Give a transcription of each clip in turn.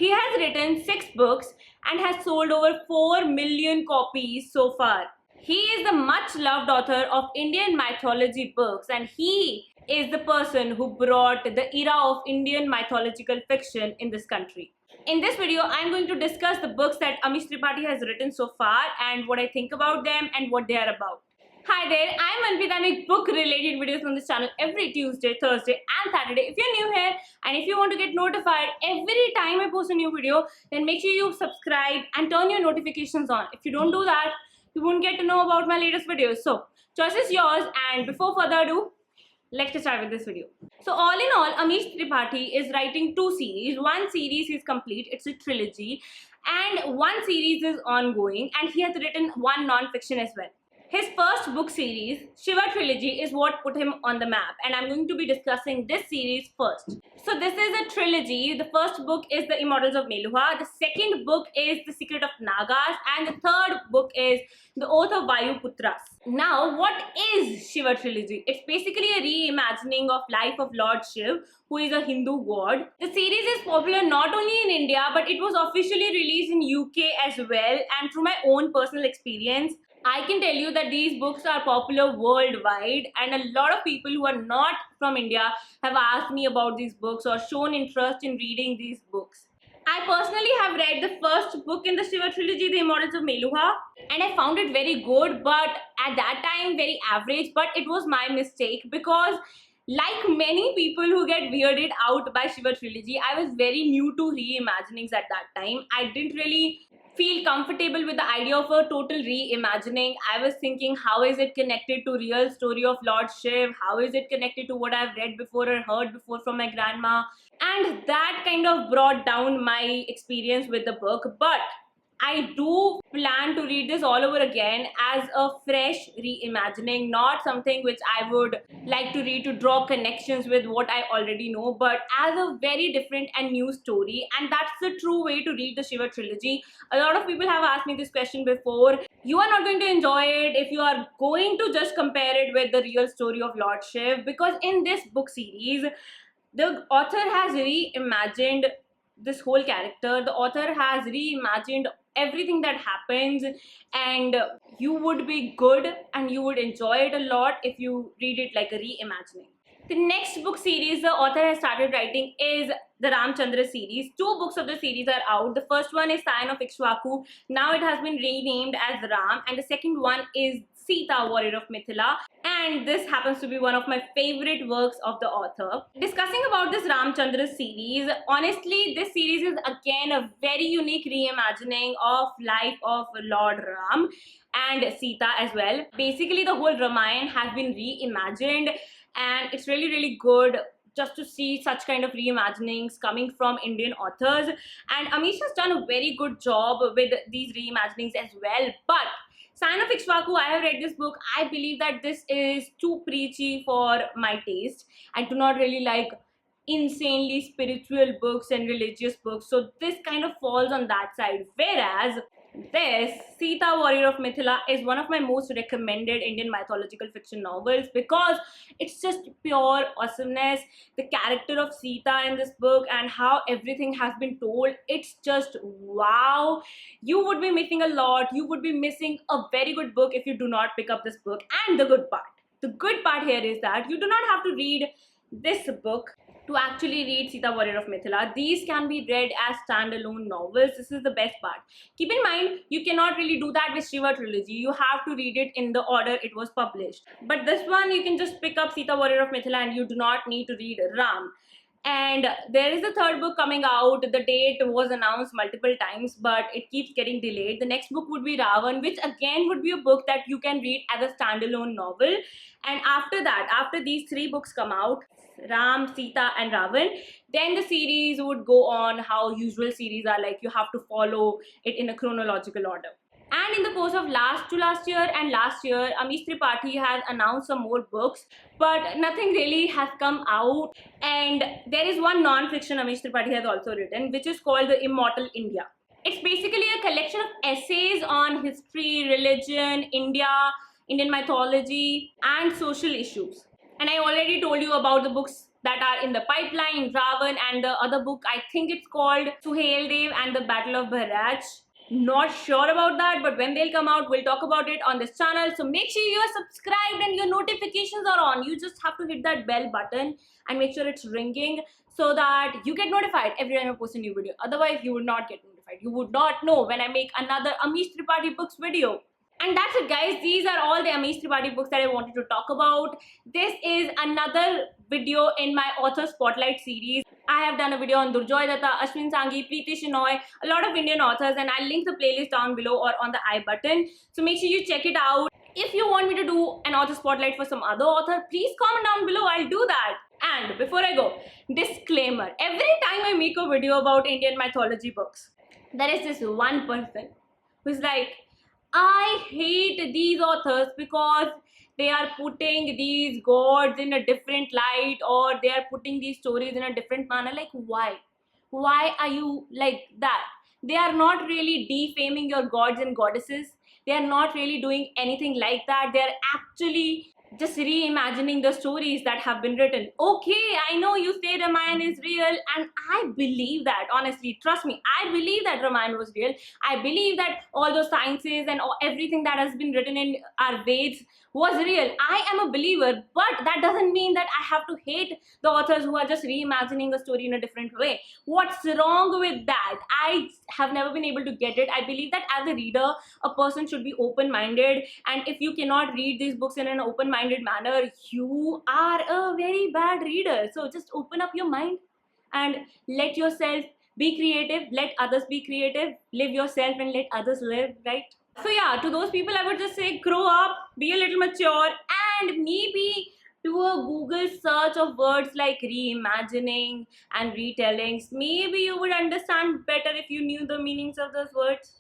He has written 6 books and has sold over 4 million copies so far. He is the much loved author of Indian mythology books, and he is the person who brought the era of Indian mythological fiction in this country. In this video, I'm going to discuss the books that Amish Tripathi has written so far and what I think about them and what they are about. Hi there, I'm Anvita and I make book related videos on this channel every Tuesday, Thursday and Saturday. If you're new here and if you want to get notified every time I post a new video, then make sure you subscribe and turn your notifications on. If you don't do that, you won't get to know about my latest videos. So, choice is yours, and before further ado, let's get started with this video. So all in all, Amish Tripathi is writing 2 series. One series is complete, it's a trilogy, and one series is ongoing, and he has written one non-fiction as well. His first book series, Shiva Trilogy, is what put him on the map, and I'm going to be discussing this series first. So this is a trilogy. The first book is The Immortals of Meluha, the second book is The Secret of Nagas, and the third book is The Oath of Vayuputras. Now, what is Shiva Trilogy? It's basically a reimagining of life of Lord Shiv, who is a Hindu god. The series is popular not only in India, but it was officially released in UK as well, and through my own personal experience, I can tell you that these books are popular worldwide, and a lot of people who are not from India have asked me about these books or shown interest in reading these books. I personally have read the first book in the Shiva Trilogy, The Immortals of Meluha, and I found it very good, but at that time very average. But it was my mistake because, like many people who get weirded out by Shiva Trilogy, I was very new to reimaginings at that time. I didn't really feel comfortable with the idea of a total reimagining. I was thinking, how is it connected to real story of Lord Shiv? How is it connected to what I've read before or heard before from my grandma? And that kind of brought down my experience with the book. But I do plan to read this all over again as a fresh reimagining, not something which I would like to read to draw connections with what I already know, but as a very different and new story. And that's the true way to read the Shiva Trilogy. A lot of people have asked me this question before. You are not going to enjoy it if you are going to just compare it with the real story of Lord Shiv, because in this book series, the author has reimagined this whole character. The author has reimagined everything that happens, and you would be good and you would enjoy it a lot if you read it like a reimagining. The next book series the author has started writing is the Ramchandra series. 2 books of the series are out. The first one is Scion of Ikshvaku. Now it has been renamed as Ram, and the second one is Sita, Warrior of Mithila, and this happens to be one of my favorite works of the author. Discussing about this Ramchandra series, honestly, this series is again a very unique reimagining of life of Lord Ram and Sita as well. Basically, the whole Ramayana has been reimagined, and it's really good just to see such kind of reimaginings coming from Indian authors. And Amish has done a very good job with these reimaginings as well. But Scion of Ikshvaku, I have read this book. I believe that this is too preachy for my taste. I do not really like insanely spiritual books and religious books. So this kind of falls on that side. Whereas this, Sita, Warrior of Mithila, is one of my most recommended Indian mythological fiction novels because it's just pure awesomeness. The character of Sita in this book and how everything has been told, it's just wow. You would be missing a lot. You would be missing a very good book if you do not pick up this book. And the good part here is that you do not have to read this book to actually read Sita, Warrior of Mithila. These can be read as standalone novels. This is the best part. Keep in mind, you cannot really do that with Shiva Trilogy. You have to read it in the order it was published. But this one, you can just pick up Sita, Warrior of Mithila, and you do not need to read Ram. And there is a third book coming out. The date was announced multiple times, but it keeps getting delayed. The next book would be Ravan, which again would be a book that you can read as a standalone novel. And after that, after these 3 books come out, Ram, Sita and Ravan, then the series would go on how usual series are, like you have to follow it in a chronological order. And in the course of last year and last year, Amish Tripathi has announced some more books, but nothing really has come out. And there is one non-fiction Amish Tripathi has also written, which is called The Immortal India. It's basically a collection of essays on history, religion, India, Indian mythology and social issues. And I already told you about the books that are in the pipeline, Ravan, and the other book, I think it's called Suhail Dev and the Battle of Bhairaj. Not sure about that, but when they'll come out, we'll talk about it on this channel. So make sure you are subscribed and your notifications are on. You just have to hit that bell button and make sure it's ringing so that you get notified every time I post a new video. Otherwise, you would not get notified. You would not know when I make another Amish Tripathi books video. And that's it, guys. These are all the Amish Tripathi books that I wanted to talk about. This is another video in my author spotlight series. I have done a video on Durjoy Datta, Ashwin Sanghi, Preeti Shenoy, a lot of Indian authors, and I'll link the playlist down below or on the I button. So make sure you check it out. If you want me to do an author spotlight for some other author, please comment down below. I'll do that. And before I go, disclaimer. Every time I make a video about Indian mythology books, there is this one person who's like, I hate these authors because they are putting these gods in a different light, or they are putting these stories in a different manner. Like, why? Why are you like that? They are not really defaming your gods and goddesses. They are not really doing anything like that. They are actually just reimagining the stories that have been written. Okay, I know you say Ramayana is real, and I believe that. Honestly, trust me, I believe that Ramayana was real. I believe that all those sciences and everything that has been written in our Veds was real. I am a believer, but that doesn't mean that I have to hate the authors who are just reimagining a story in a different way. What's wrong with that? I have never been able to get it. I believe that as a reader, a person should be open-minded, and if you cannot read these books in an open-minded manner, you are a very bad reader. So just open up your mind and let yourself be creative, let others be creative, live yourself and let others live, right? So yeah, to those people I would just say, grow up, be a little mature, and maybe do a Google search of words like reimagining and retellings. Maybe you would understand better if you knew the meanings of those words.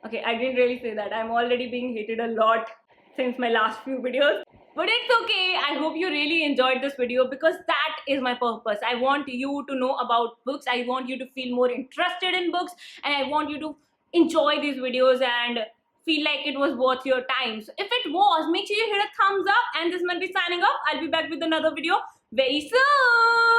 Okay, I didn't really say that. I'm already being hated a lot since my last few videos. But it's okay. I hope you really enjoyed this video, because that is my purpose. I want you to know about books. I want you to feel more interested in books, and I want you to enjoy these videos and feel like it was worth your time. So if it was, make sure you hit a thumbs up, and this is Manvi signing off. I'll be back with another video very soon.